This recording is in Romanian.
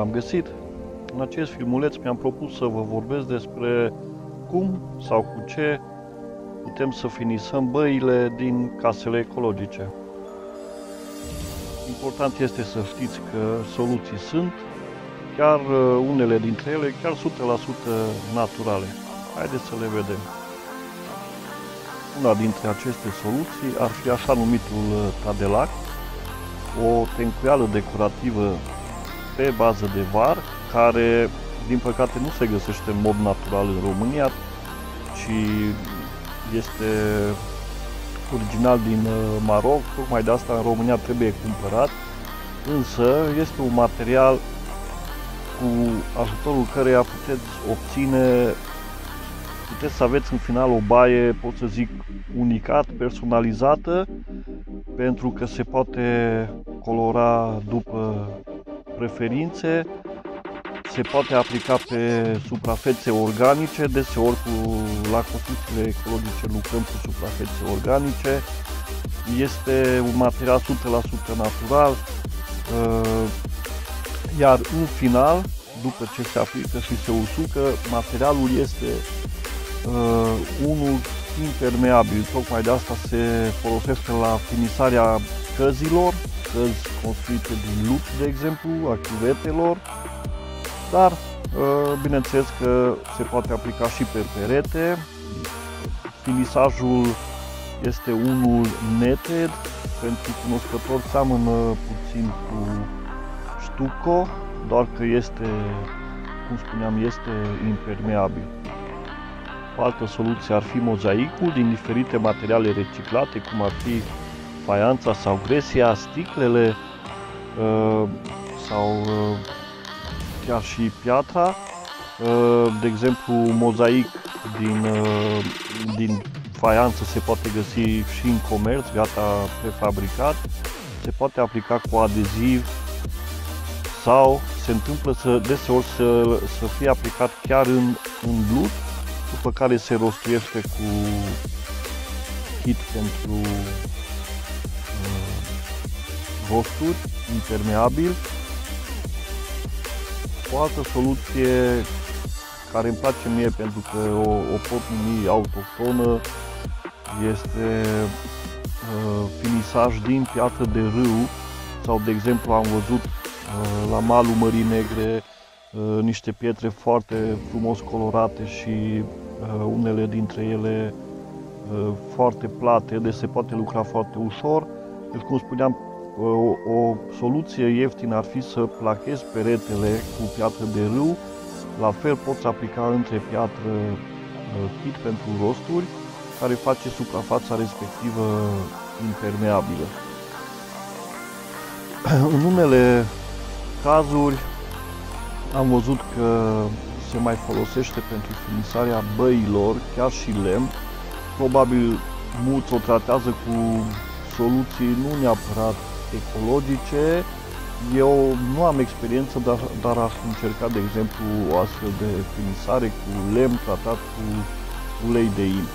v-am găsit! În acest filmuleț mi-am propus să vă vorbesc despre cum sau cu ce putem să finisăm băile din casele ecologice. Important este să știți că soluții sunt, chiar unele dintre ele, chiar 100% naturale. Haideți să le vedem. Una dintre aceste soluții ar fi așa numitul Tadelac, o tencuială decorativă pe bază de var, care din păcate nu se găsește în mod natural în România, ci este original din Maroc. Tocmai de asta în România trebuie cumpărat, însă este un material cu ajutorul căreia puteți să aveți în final o baie, pot să zic, unicat, personalizată, pentru că se poate colora după preferințe, se poate aplica pe suprafețe organice. Deseori la construcțiile ecologice lucrăm cu suprafețe organice. Este un material 100% natural, iar în final, după ce se aplică și se usucă, materialul este unul impermeabil. Tocmai de asta se folosește la finisarea căzilor, căzi construite din lut, de exemplu, a chiuvetelor, dar bineînțeles că se poate aplica și pe perete. Finisajul este unul neted, pentru cunoscători seamănă puțin cu stucco, doar că este, cum spuneam, este impermeabil. O altă soluție ar fi mozaicul din diferite materiale reciclate, cum ar fi faianța sau gresia, sticlele sau chiar și piatra. De exemplu, mozaic din faianță se poate găsi și în comerț, gata prefabricat. Se poate aplica cu adeziv sau se întâmplă deseori să fie aplicat chiar în lut, după care se rostuiește cu kit pentru rosturi, impermeabil. O altă soluție care îmi place mie, pentru că o pot numi autohtonă, este finisaj din piatră de râu, sau de exemplu am văzut la malul Mării Negre niște pietre foarte frumos colorate și unele dintre ele foarte plate, deci se poate lucra foarte ușor. Deci, cum spuneam, o soluție ieftină ar fi să plachezi peretele cu piatră de râu. La fel poți aplica între piatră kit pentru rosturi, care face suprafața respectivă impermeabilă. În unele cazuri am văzut că se mai folosește pentru finisarea băilor chiar și lemn. Probabil mulți o tratează cu soluții nu neapărat ecologice. Eu nu am experiență, dar aș încerca, de exemplu, o astfel de finisare cu lemn tratat cu ulei de in.